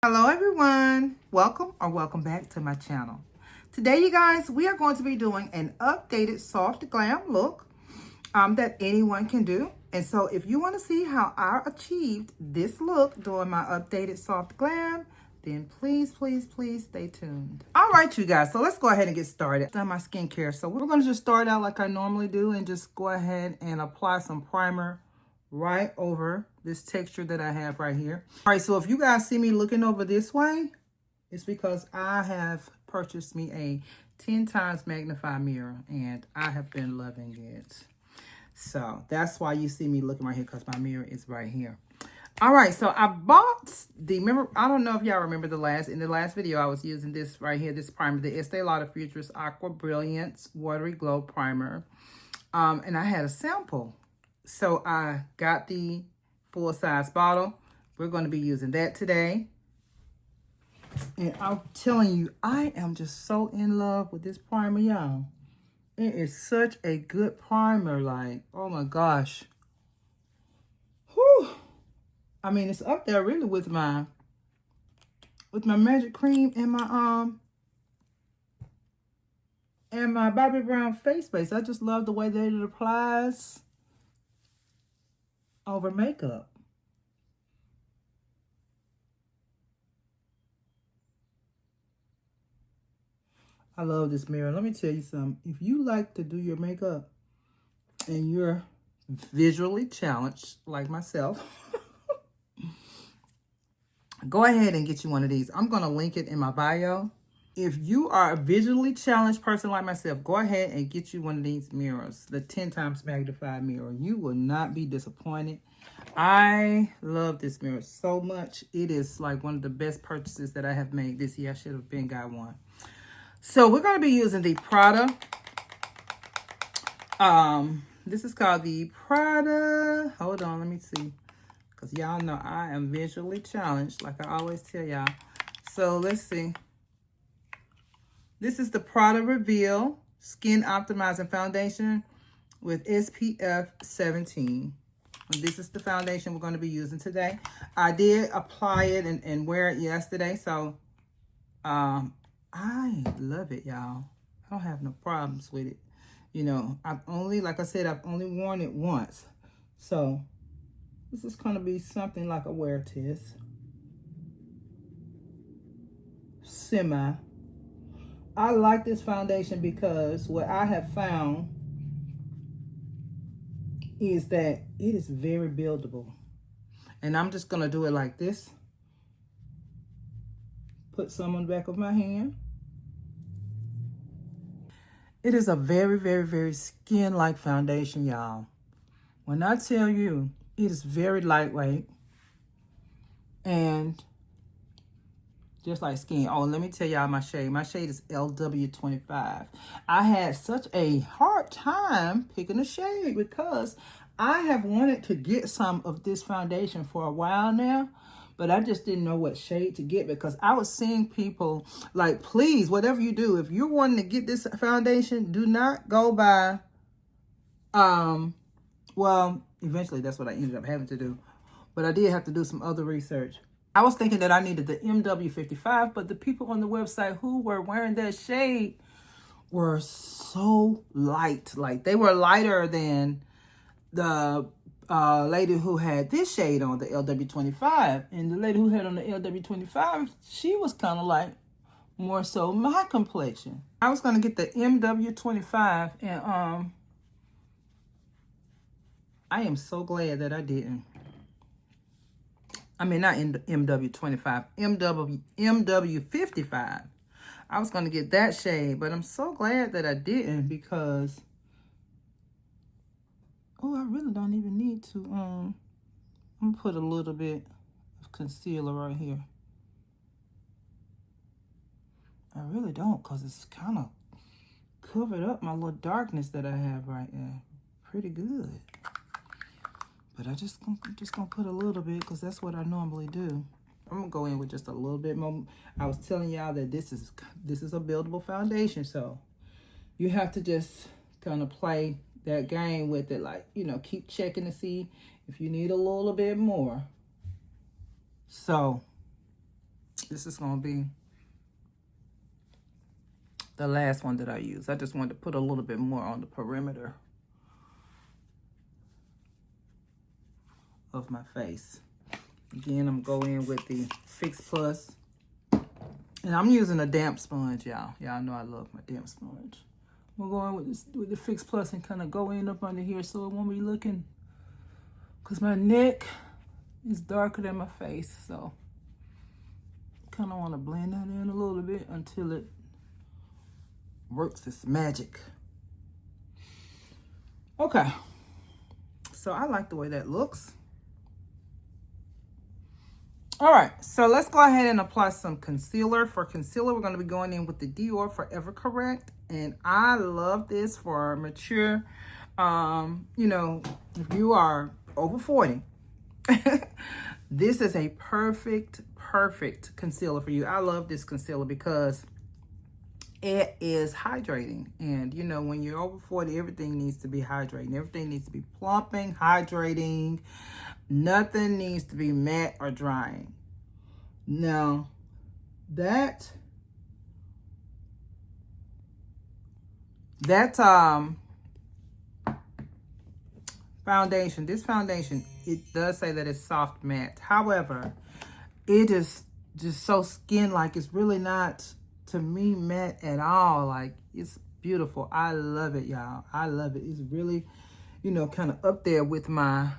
Hello everyone, welcome back to my channel. Today you guys, we are going to be doing an updated soft glam look that anyone can do. And so if you want to see how I achieved this look doing my updated soft glam, then please stay tuned. All right you guys, so let's go ahead and get started. I've done my skincare, so we're going to just start out like I normally do and just go ahead and apply some primer right over this texture that I have right here. All right, so if you guys see me looking over this way, it's because I have purchased me a 10 times magnify mirror and I have been loving it. So that's why you see me looking right here, because my mirror is right here. All right, so I bought remember, I don't know if y'all remember in the last video, I was using this right here, this primer, the Estee Lauder Futurist Aqua Brilliance Watery Glow Primer. And I had a sample. So I got the full-size bottle. We're going to be using that today. And I'm telling you, I am just so in love with this primer, y'all. It is such a good primer. Like, oh my gosh. Whew. I mean, it's up there really with my Magic Cream and my Bobbi Brown face base. I just love the way that it applies over makeup. I love this mirror. Let me tell you something. If you like to do your makeup and you're visually challenged like myself, go ahead and get you one of these. I'm going to link it in my bio. If you are a visually challenged person like myself, go ahead and get you one of these mirrors, the 10 times magnified mirror. You will not be disappointed. I love this mirror so much. It is like one of the best purchases that I have made this year. I should have been got one. So we're going to be using the Prada. This is called the Prada. Hold on, let me see. Because y'all know I am visually challenged, like I always tell y'all. So let's see. This is the Prada Reveal Skin Optimizing Foundation with SPF 17. And this is the foundation we're going to be using today. I did apply it and wear it yesterday. So I love it, y'all. I don't have no problems with it. You know, like I said, I've only worn it once. So this is going to be something like a wear test. Semi. I like this foundation because what I have found is that it is very buildable. And I'm just going to do it like this. Put some on the back of my hand. It is a very skin-like foundation, y'all. When I tell you, it is very lightweight. And just like skin. Oh, let me tell y'all my shade. My shade is LW25. I had such a hard time picking a shade because I have wanted to get some of this foundation for a while now, but I just didn't know what shade to get because I was seeing people like, please, whatever you do, if you're wanting to get this foundation, do not go by, well, eventually that's what I ended up having to do, but I did have to do some other research. I was thinking that I needed the MW55, but the people on the website who were wearing that shade were so light. Like, they were lighter than the lady who had this shade on, the LW25. And the lady who had on the LW25, she was kind of like more so my complexion. I was going to get the MW25, and I am so glad that I didn't. I mean, not MW25, MW55. I was going to get that shade, but I'm so glad that I didn't because, oh, I really don't even need to, I'm going to put a little bit of concealer right here. I really don't because it's kind of covered up my little darkness that I have right now. Pretty good. But I'm just gonna put a little bit because that's what I normally do. I'm gonna go in with just a little bit more. I was telling y'all that this is a buildable foundation, so you have to just kind of play that game with it, like, you know, keep checking to see if you need a little bit more. So This is going to be the last one that I use. I just wanted to put a little bit more on the perimeter of my face. Again, I'm going in with the Fix Plus. And I'm using a damp sponge, y'all. Y'all know I love my damp sponge. I'm going with the Fix Plus and kind of go in up under here so it won't be looking, because my neck is darker than my face. So kind of want to blend that in a little bit until it works its magic. Okay. So I like the way that looks. All right, so let's go ahead and apply some concealer. For concealer, we're going to be going in with the Dior Forever Correct. And I love this for mature, you know, if you are over 40, this is a perfect concealer for you. I love this concealer because it is hydrating. And, you know, when you're over 40, everything needs to be hydrating. Everything needs to be plumping, hydrating. Nothing needs to be matte or drying. Now, that foundation, this foundation, it does say that it's soft matte. However, it is just so skin-like. It's really not, to me, matte at all. Like, it's beautiful. I love it, y'all. I love it. It's really, you know, kind of up there with my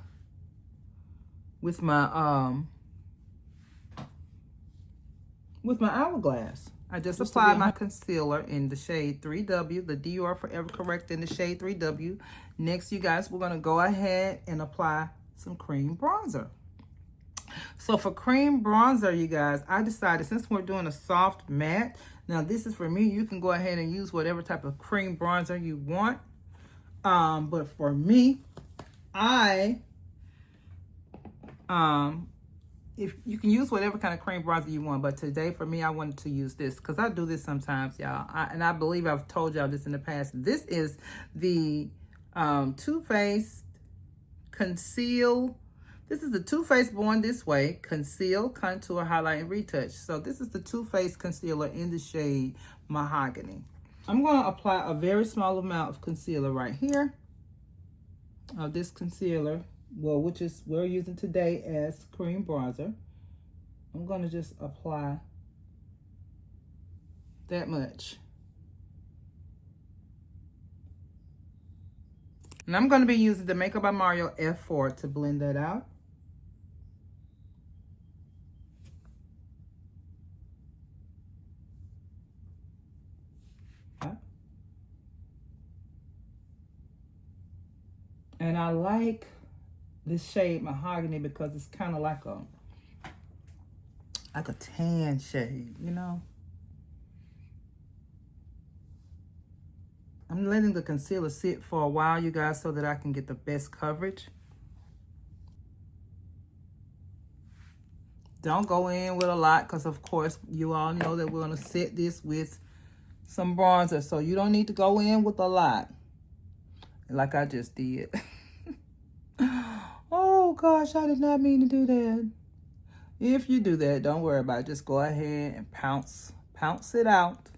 Hourglass. I just applied my concealer in the shade 3W, the Dior Forever Correct in the shade 3W. Next, you guys, we're going to go ahead and apply some cream bronzer. So for cream bronzer, you guys, I decided, since we're doing a soft matte, now this is for me, you can go ahead and use whatever type of cream bronzer you want. But for me, if you can use whatever kind of cream bronzer you want, but today for me, I wanted to use this because I do this sometimes, y'all. And I believe I've told y'all this in the past. This is the Too Faced Conceal. This is the Too Faced Born This Way Conceal, Contour, Highlight, and Retouch. So this is the Too Faced Concealer in the shade Mahogany. I'm going to apply a very small amount of concealer right here. Of this concealer, well, which is we're using today as cream bronzer. I'm going to just apply that much. And I'm going to be using the Makeup by Mario F4 to blend that out. And I like this shade Mahogany because it's kind of like a tan shade, you know. I'm letting the concealer sit for a while, you guys, so that I can get the best coverage. Don't go in with a lot because, of course, you all know that we're going to set this with some bronzer. So you don't need to go in with a lot like I just did. Oh, gosh, I did not mean to do that. If you do that, don't worry about it. Just go ahead and pounce it out.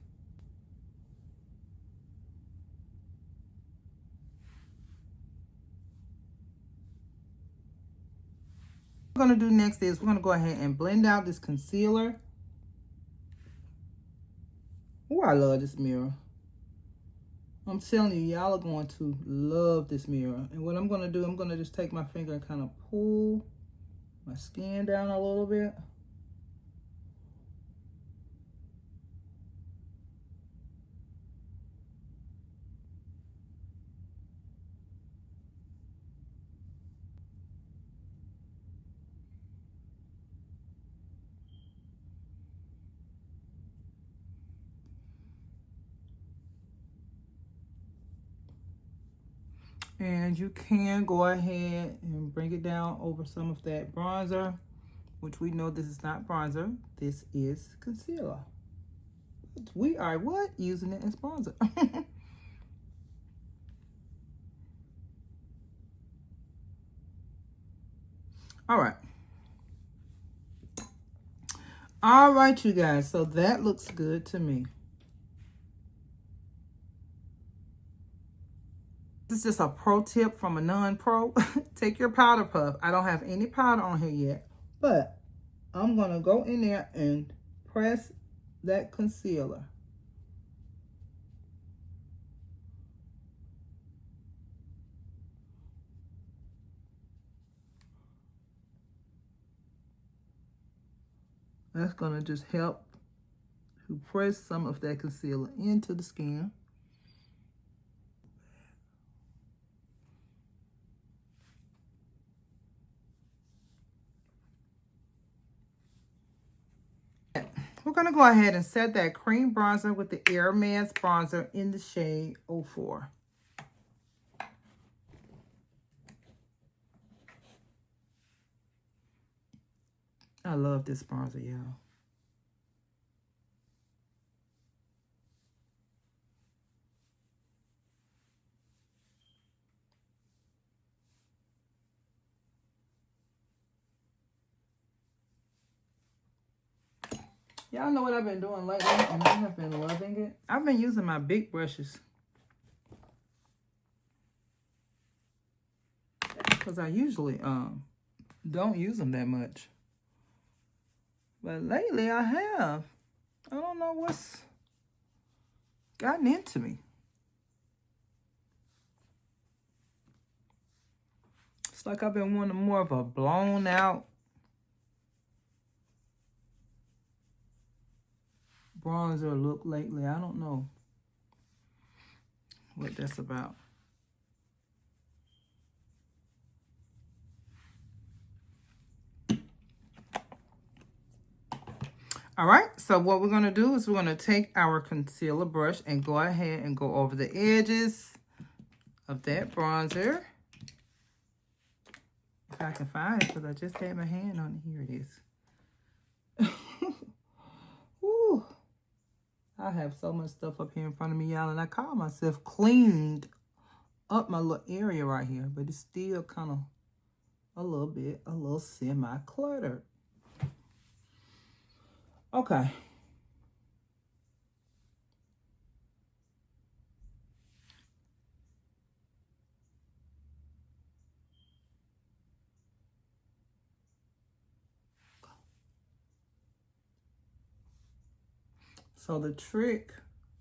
What we're going to do next is we're going to go ahead and blend out this concealer. Oh, I love this mirror. I'm telling you, y'all are going to love this mirror. And what I'm going to do, I'm going to just take my finger and kind of pull my skin down a little bit. And you can go ahead and bring it down over some of that bronzer, which we know this is not bronzer. This is concealer. But we are what? Using it as bronzer. All right. All right, you guys. So that looks good to me. This is just a pro tip from a non-pro. Take your powder puff. I don't have any powder on here yet, but I'm going to go in there and press that concealer. That's going to just help to press some of that concealer into the skin. We're going to go ahead and set that cream bronzer with the Airbrushed bronzer in the shade 04. I love this bronzer, y'all. Y'all know what I've been doing lately, and I have been loving it. I've been using my big brushes because I usually don't use them that much. But lately I have. I don't know what's gotten into me. It's like I've been wanting more of a blown out bronzer look lately. I don't know what that's about. All right, so what we're going to do is we're going to take our concealer brush and go ahead and go over the edges of that bronzer. If I can find it, because I just had my hand on it. Here it is. Woo. I have so much stuff up here in front of me, y'all, and I call myself cleaned up my little area right here, but it's still kind of a little semi-cluttered. Okay. So the trick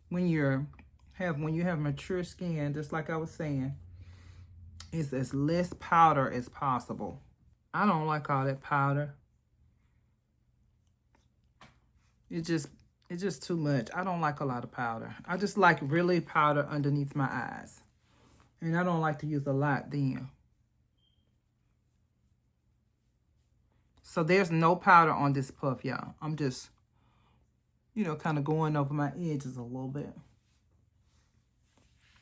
when you have mature skin, just like I was saying, is as less powder as possible. I don't like all that powder. It's just too much. I don't like a lot of powder. I just like really powder underneath my eyes. And I don't like to use a lot then. So there's no powder on this puff, y'all. I'm just, you know, kind of going over my edges a little bit.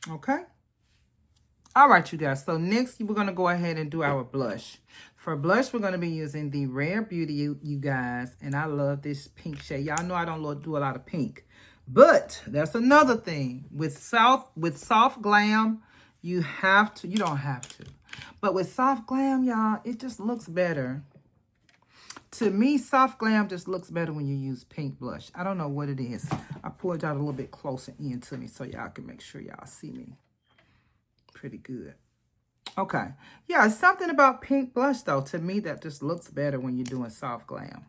Okay? All right, you guys. So next, we're going to go ahead and do our blush. For blush, we're going to be using the Rare Beauty, you guys. And I love this pink shade. Y'all know I don't do a lot of pink. But that's another thing. With soft glam, you don't have to. But with soft glam, y'all, it just looks better. To me, soft glam just looks better when you use pink blush. I don't know what it is. I pulled y'all a little bit closer into me so y'all can make sure y'all see me pretty good. Okay. Yeah, it's something about pink blush, though. To me, that just looks better when you're doing soft glam.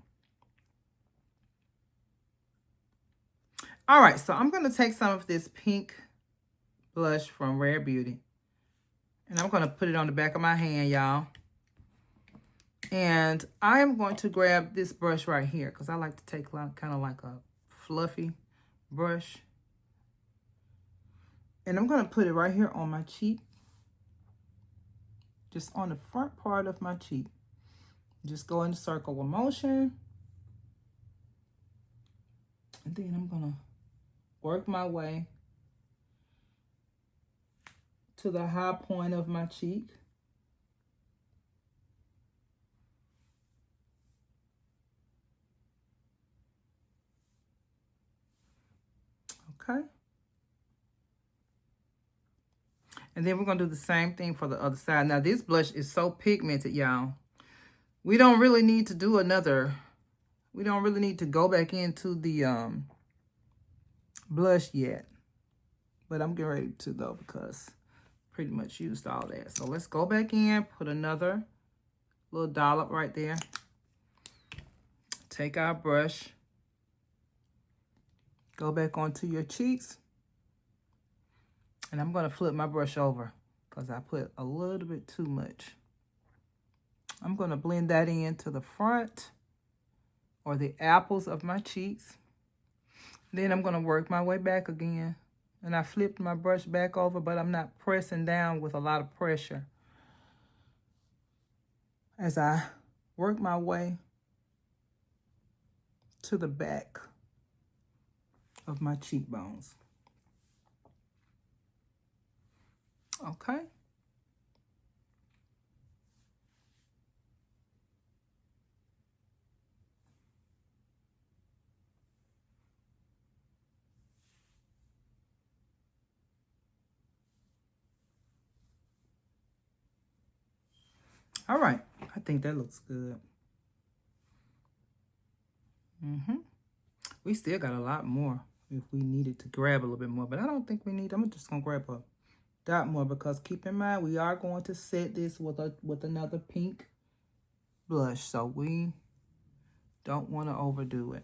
All right, so I'm going to take some of this pink blush from Rare Beauty. And I'm going to put it on the back of my hand, y'all. And I am going to grab this brush right here because I like to take kind of like a fluffy brush. And I'm going to put it right here on my cheek. Just on the front part of my cheek. Just go in the circle of motion. And then I'm going to work my way to the high point of my cheek. Okay. And then we're going to do the same thing for the other side. Now, this blush is so pigmented, y'all. We don't really need to do another We don't really need to go back into the blush yet. But I'm getting ready to though, because pretty much used all that. So let's go back in, put another little dollop right there. Take our brush. Go back onto your cheeks. And I'm going to flip my brush over because I put a little bit too much. I'm going to blend that into the front or the apples of my cheeks. Then I'm going to work my way back again. And I flipped my brush back over, but I'm not pressing down with a lot of pressure. As I work my way to the back of my cheekbones. Okay. All right. I think that looks good. We still got a lot more if we needed to grab a little bit more, but I don't think we need. I'm just going to grab a dot more because keep in mind we are going to set this with another pink blush, so we don't want to overdo it.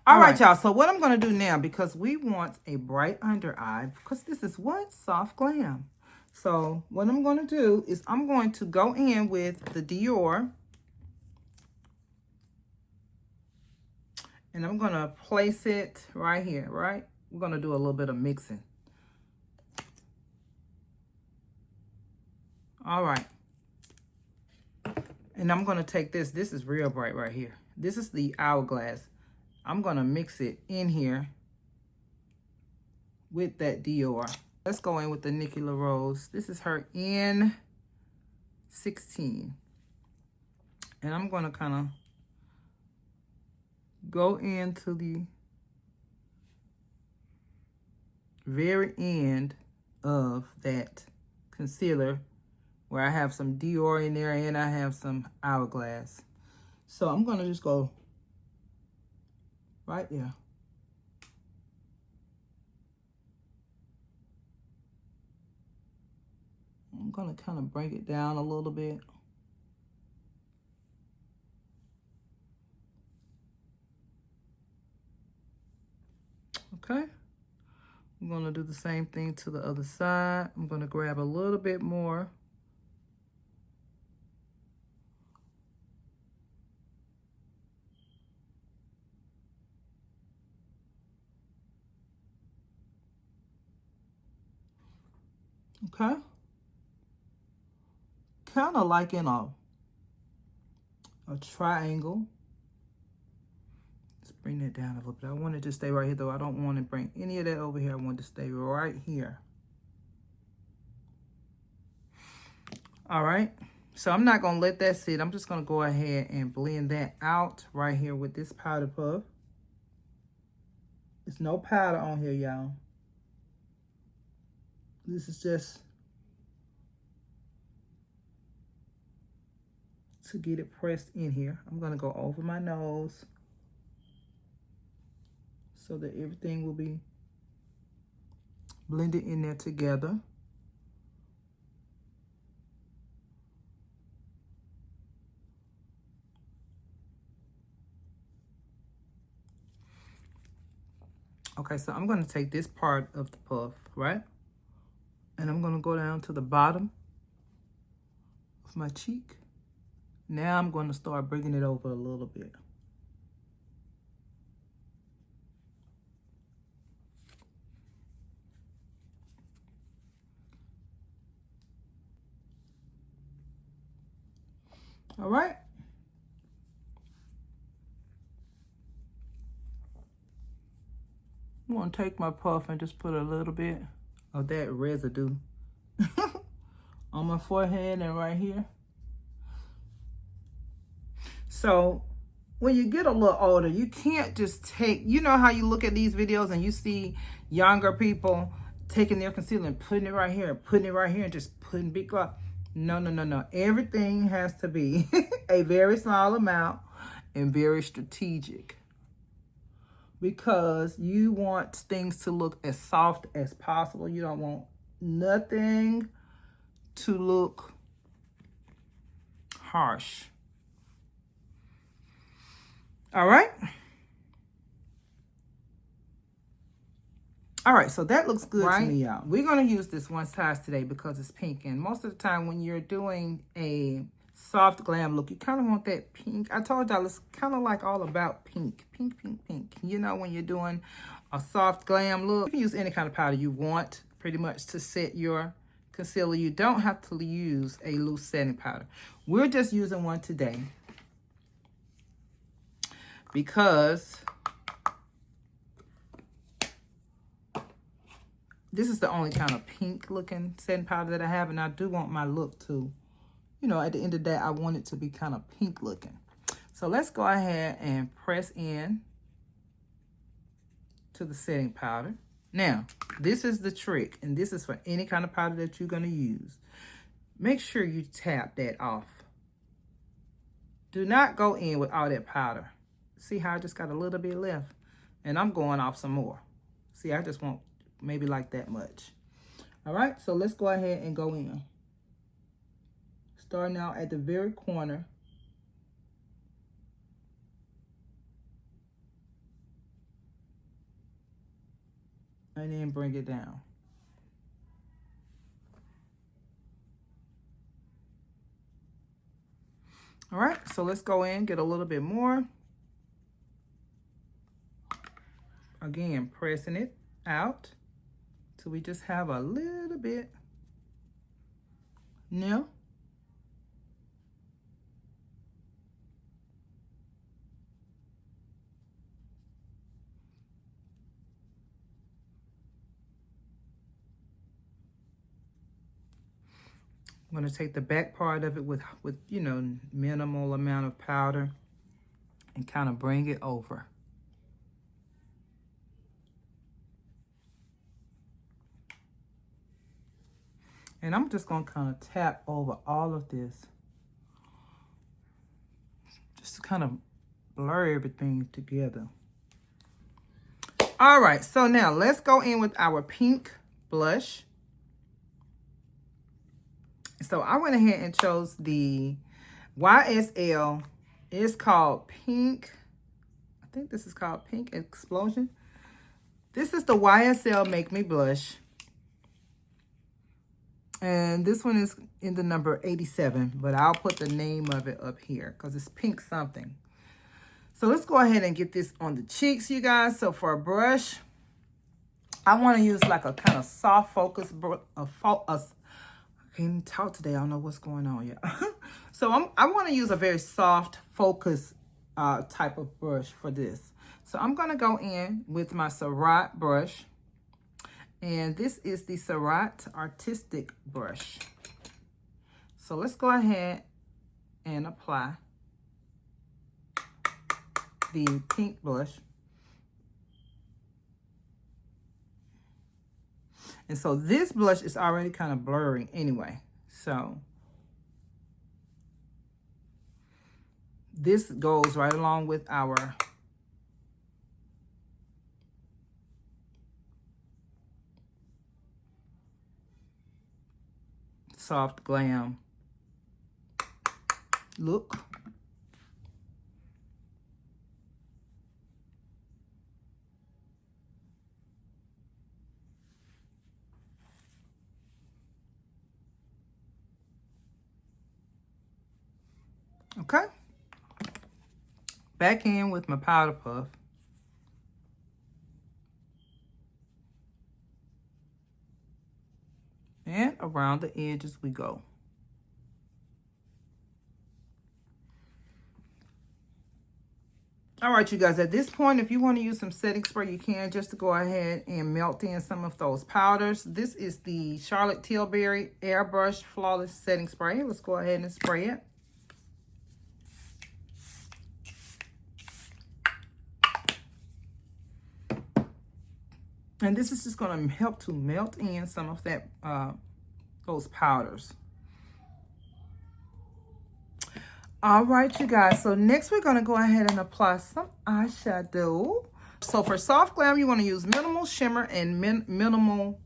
All right, y'all. So what I'm going to do now, because we want a bright under eye, because this is what? Soft glam. So what I'm going to do is I'm going to go in with the Dior. And I'm going to place it right here, right? We're going to do a little bit of mixing. All right. And I'm going to take this. This is real bright right here. This is the Hourglass. I'm going to mix it in here with that Dior. Let's go in with the Nikki LaRose. This is her N16. And I'm going to kind of go into the very end of that concealer where I have some Dior in there and I have some Hourglass. So I'm going to just go right there. I'm going to kind of bring it down a little bit. Okay. I'm going to do the same thing to the other side. I'm going to grab a little bit more. Okay. Kind of like in a triangle. Let's bring that down a little bit. I want it to stay right here, though. I don't want to bring any of that over here. I want it to stay right here. All right. So I'm not going to let that sit. I'm just going to go ahead and blend that out right here with this powder puff. There's no powder on here, y'all. This is just to get it pressed in here. I'm going to go over my nose so that everything will be blended in there together. Okay, so I'm going to take this part of the puff, right? And I'm going to go down to the bottom of my cheek. Now I'm going to start bringing it over a little bit. All right. I'm going to take my puff and just put a little bit of that residue on my forehead and right here. So when you get a little older, you can't just take, you know how you look at these videos and you see younger people taking their concealer and putting it right here, putting it right here, and just putting big gloss. No, no, no, no. Everything has to be a very small amount. and very strategic, because you want things to look as soft as possible. You don't want nothing to look harsh. All right. All right, so that looks good to me, y'all. We're going to use this one size today because it's pink. And most of the time when you're doing a soft glam look, you kind of want that pink. I told y'all it's kind of like all about pink. Pink, pink, pink. You know, when you're doing a soft glam look, you can use any kind of powder you want pretty much to set your concealer. You don't have to use a loose setting powder. We're just using one today because this is the only kind of pink looking setting powder that I have, and I do want my look to, you know, at the end of the day, I want it to be kind of pink looking. So let's go ahead and press in to the setting powder. Now, this is the trick, and this is for any kind of powder that you're going to use. Make sure you tap that off. Do not go in with all that powder. See how I just got a little bit left? And I'm going off some more. See, I just want maybe like that much. All right, so let's go ahead and go in. Starting out at the very corner. And then bring it down. All right, so let's go in, get a little bit more. Again, pressing it out till we just have a little bit. Now, I'm going to take the back part of it with you know, minimal amount of powder and kind of bring it over. And I'm just going to kind of tap over all of this, just to kind of blur everything together. All right, so now let's go in with our pink blush. So I went ahead and chose the YSL. It's called Pink. I think this is called Pink Explosion. This is the YSL Make Me Blush. And this one is in the number 87, but I'll put the name of it up here because it's pink something. So let's go ahead and get this on the cheeks, you guys. So for a brush, I want to use like a kind of soft focus brush. I can't even talk today. I don't know what's going on yet. So I want to use a very soft focus type of brush for this. So I'm going to go in with my Surratt brush. And this is the Surratt Artistic brush. So let's go ahead and apply the pink blush. And so this blush is already kind of blurry anyway. So this goes right along with our soft glam look. Okay. Back in with my powder puff. And around the edges we go. All right, you guys, at this point, if you want to use some setting spray, you can, just to go ahead and melt in some of those powders. This is the Charlotte Tilbury Airbrushed Flawless Setting Spray. Let's go ahead and spray it. And this is just going to help to melt in some of that, those powders. All right, you guys. So next we're going to go ahead and apply some eyeshadow. So for soft glam, you want to use minimal shimmer and minimal,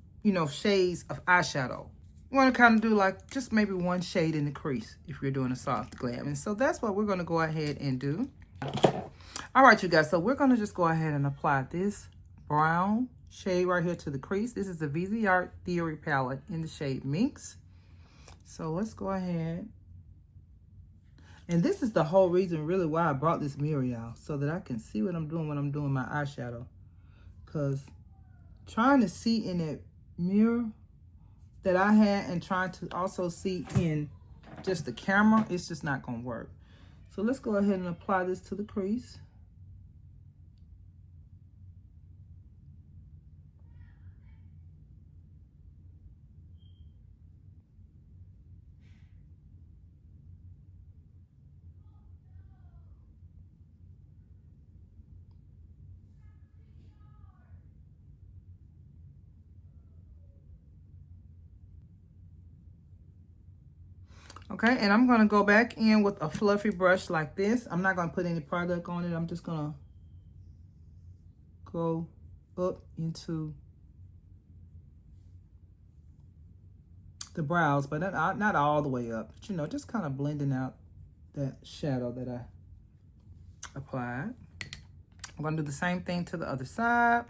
shades of eyeshadow. You want to kind of do like just maybe one shade in the crease if you're doing a soft glam. And so that's what we're going to go ahead and do. All right, you guys. So we're going to just go ahead and apply this brown shade right here to the crease. This is the VZ Art Theory palette in the shade Minx. So let's go ahead. And this is the whole reason really why I brought this mirror, y'all, so that I can see what I'm doing when I'm doing my eyeshadow. Because trying to see in that mirror that I had and trying to also see in just the camera, it's just not going to work. So let's go ahead and apply this to the crease. Okay, and I'm going to go back in with a fluffy brush like this. I'm not going to put any product on it. I'm just going to go up into the brows, but not all the way up. But, just kind of blending out that shadow that I applied. I'm going to do the same thing to the other side.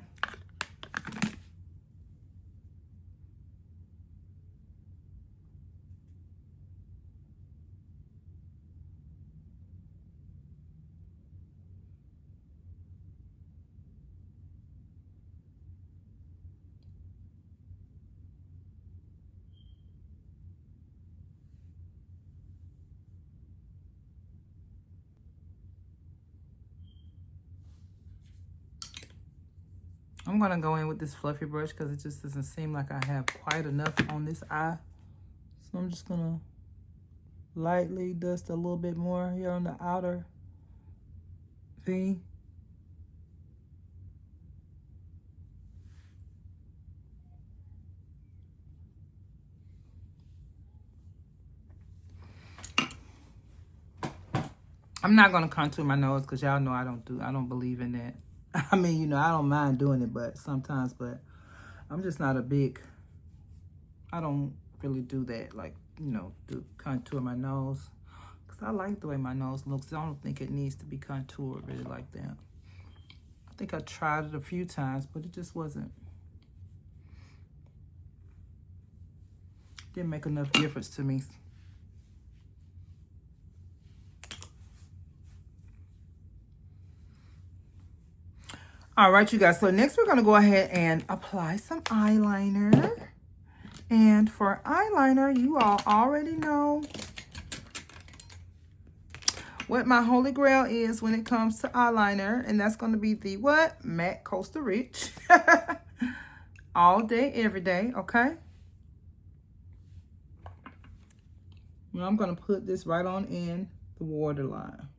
I'm going to go in with this fluffy brush because it just doesn't seem like I have quite enough on this eye. So I'm just going to lightly dust a little bit more here on the outer V. I'm not going to contour my nose because y'all know I don't believe in that. I mean, I don't mind doing it, but sometimes, but I'm just not I don't really do that, like, do contour my nose. Because I like the way my nose looks. I don't think it needs to be contoured really like that. I think I tried it a few times, but it just didn't make enough difference to me. All right, you guys. So next we're going to go ahead and apply some eyeliner. And for eyeliner, you all already know what my holy grail is when it comes to eyeliner. And that's going to be the what? Matte Coastal Rich. All day, every day, okay? Now I'm going to put this right on in the waterline.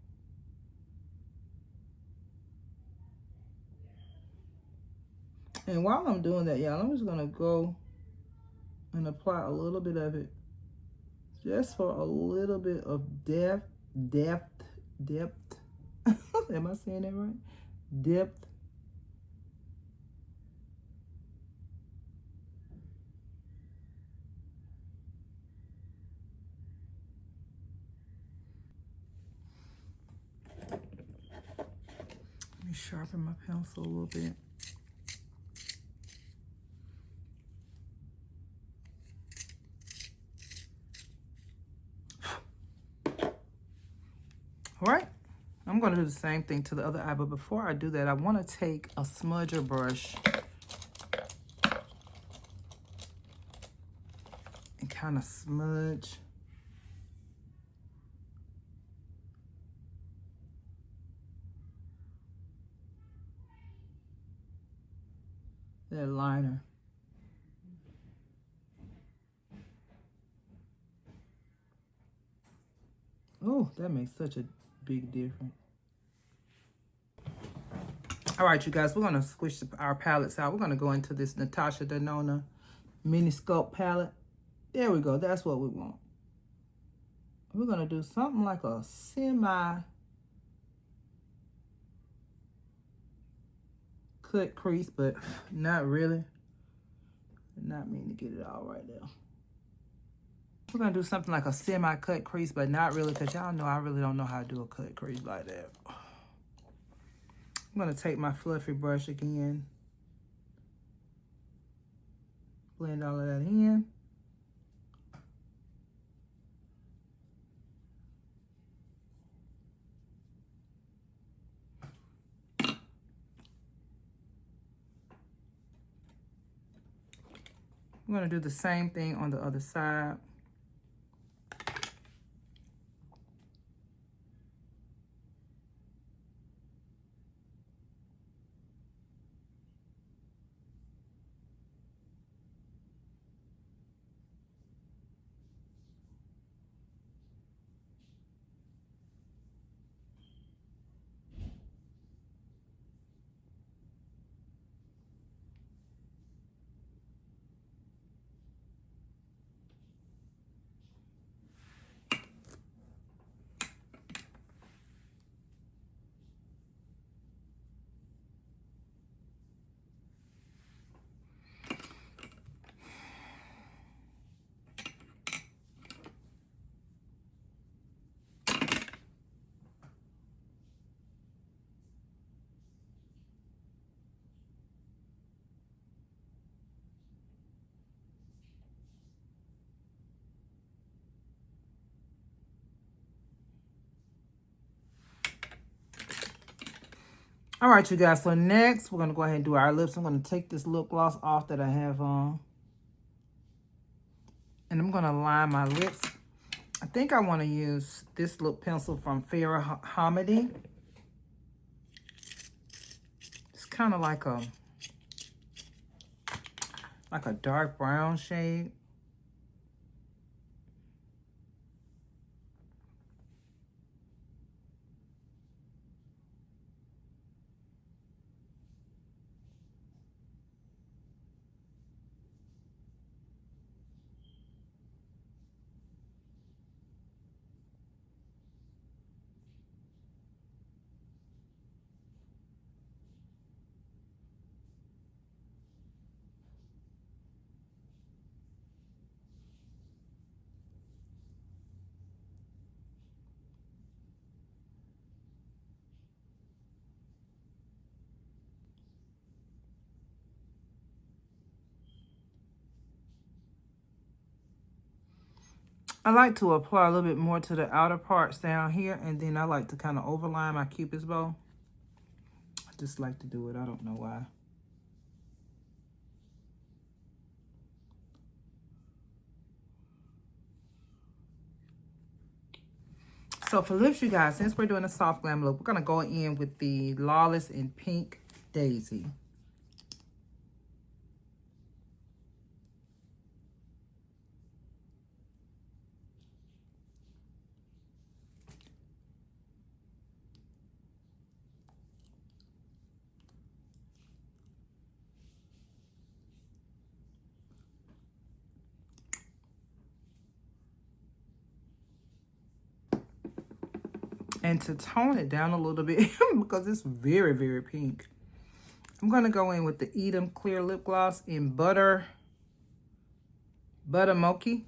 And while I'm doing that, y'all, I'm just going to go and apply a little bit of it just for a little bit of depth. Am I saying that right? Depth. Let me sharpen my pencil a little bit. All right, I'm going to do the same thing to the other eye, but before I do that, I want to take a smudger brush and kind of smudge that liner. Oh, that makes such a big difference. All right, you guys, we're going to switch our palettes out. We're going to go into this Natasha Denona Mini Sculpt palette. There we go. That's what we want. We're going to do something like a semi cut crease, but not really. Not mean to get it all right there. We're going to do something like a semi cut crease, but not really, because y'all know I really don't know how to do a cut crease like that. I'm going to take my fluffy brush again. Blend all of that in. I'm going to do the same thing on the other side. All right, you guys, so next we're going to go ahead and do our lips. I'm going to take this lip gloss off that I have on. And I'm going to line my lips. I think I want to use this lip pencil from Farrah Hamidi. It's kind of like a dark brown shade. I like to apply a little bit more to the outer parts down here, and then I like to kind of overline my Cupid's bow. I just like to do it. I don't know why. So for lips, you guys, since we're doing a soft glam look, we're going to go in with the Lawless in Pink Daisy. And to tone it down a little bit, because it's very, very pink, I'm going to go in with the Edam Clear Lip Gloss in Butter Mochi.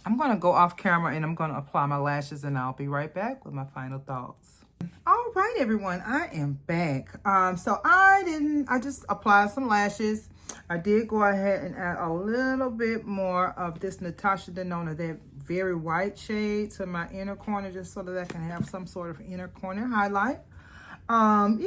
I'm going to go off camera and I'm going to apply my lashes, and I'll be right back with my final thoughts. All right, everyone, I am back. So I just applied some lashes. I did go ahead and add a little bit more of this Natasha Denona, that very white shade, to my inner corner, just so that I can have some sort of inner corner highlight. So I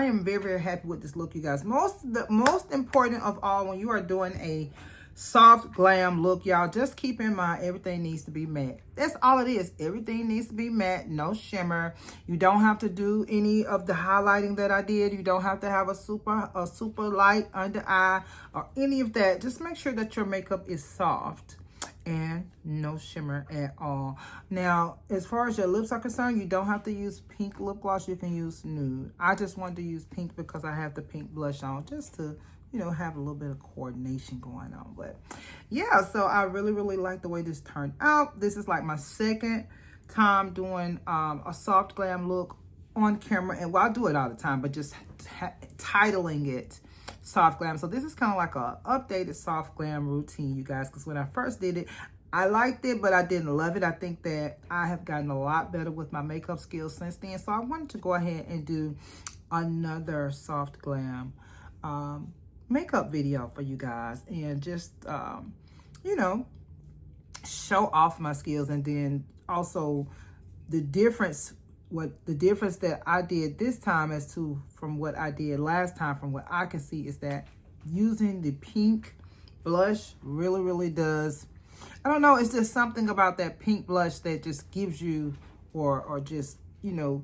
am very, very happy with this look, you guys. The most important of all, when you are doing a soft glam look, y'all, just keep in mind everything needs to be matte. That's all it is. Everything needs to be matte, no shimmer. You don't have to do any of the highlighting that I did. You don't have to have a super light under eye or any of that. Just make sure that your makeup is soft. and no shimmer at all. Now, as far as your lips are concerned, you don't have to use pink lip gloss. You can use nude. I just wanted to use pink because I have the pink blush on, just to, you know, have a little bit of coordination going on. But yeah, so I really, really like the way this turned out. This is like my second time doing a soft glam look on camera. And well, I do it all the time, but just titling it soft glam. So this is kind of like a updated soft glam routine, you guys, because when I first did it, I liked it, but I didn't love it. I think that I have gotten a lot better with my makeup skills since then. So I wanted to go ahead and do another soft glam makeup video for you guys, and just you know, show off my skills. And then also the difference that I did this time as to from what I did last time, from what I can see, is that using the pink blush really, really does, I don't know, it's just something about that pink blush that just gives you, or just, you know,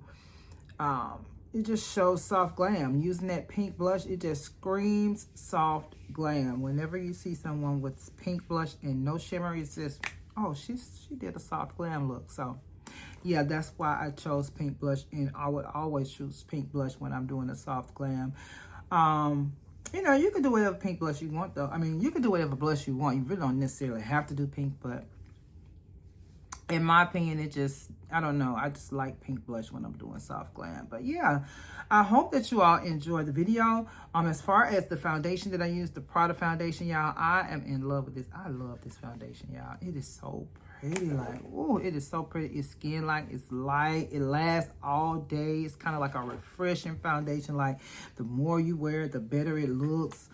it just shows soft glam. Using that pink blush, it just screams soft glam. Whenever you see someone with pink blush and no shimmer, it's just, oh, she did a soft glam look. So yeah, that's why I chose pink blush, and I would always choose pink blush when I'm doing a soft glam. You know, you can do whatever pink blush you want, though. I mean, you can do whatever blush you want. You really don't necessarily have to do pink, but in my opinion, it just, I don't know, I just like pink blush when I'm doing soft glam. But yeah, I hope that you all enjoyed the video. As far as the foundation that I used, the Prada foundation, y'all, I am in love with this. I love this foundation, y'all. It is so pretty. Like, oh, it is so pretty. It's skin-like, it's light, it lasts all day. It's kind of like a refreshing foundation. Like, the more you wear it, the better it looks.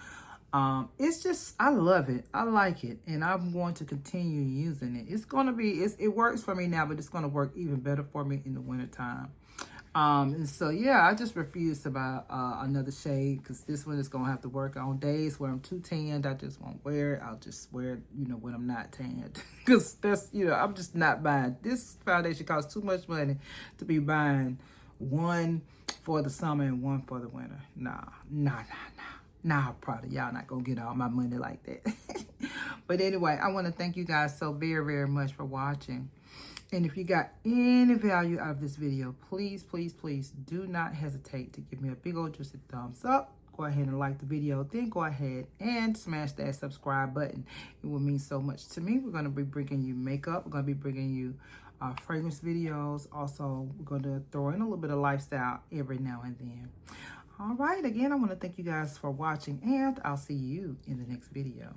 It's just, I love it. I like it, and I'm going to continue using it. It's going to be, it works for me now, but it's going to work even better for me in the wintertime. And so yeah, I just refuse to buy another shade, because this one is going to have to work on days where I'm too tanned. I just won't wear it. I'll just wear it, you know, when I'm not tanned, because that's, you know, I'm just not buying. This foundation costs too much money to be buying one for the summer and one for the winter. Nah, Prada, y'all not gonna get all my money like that. But anyway, I want to thank you guys so very, very much for watching. And if you got any value out of this video, please, please, please do not hesitate to give me a big old juicy thumbs up. Go ahead and like the video. Then go ahead and smash that subscribe button. It will mean so much to me. We're going to be bringing you makeup. We're going to be bringing you fragrance videos. Also, we're going to throw in a little bit of lifestyle every now and then. All right. Again, I want to thank you guys for watching, and I'll see you in the next video.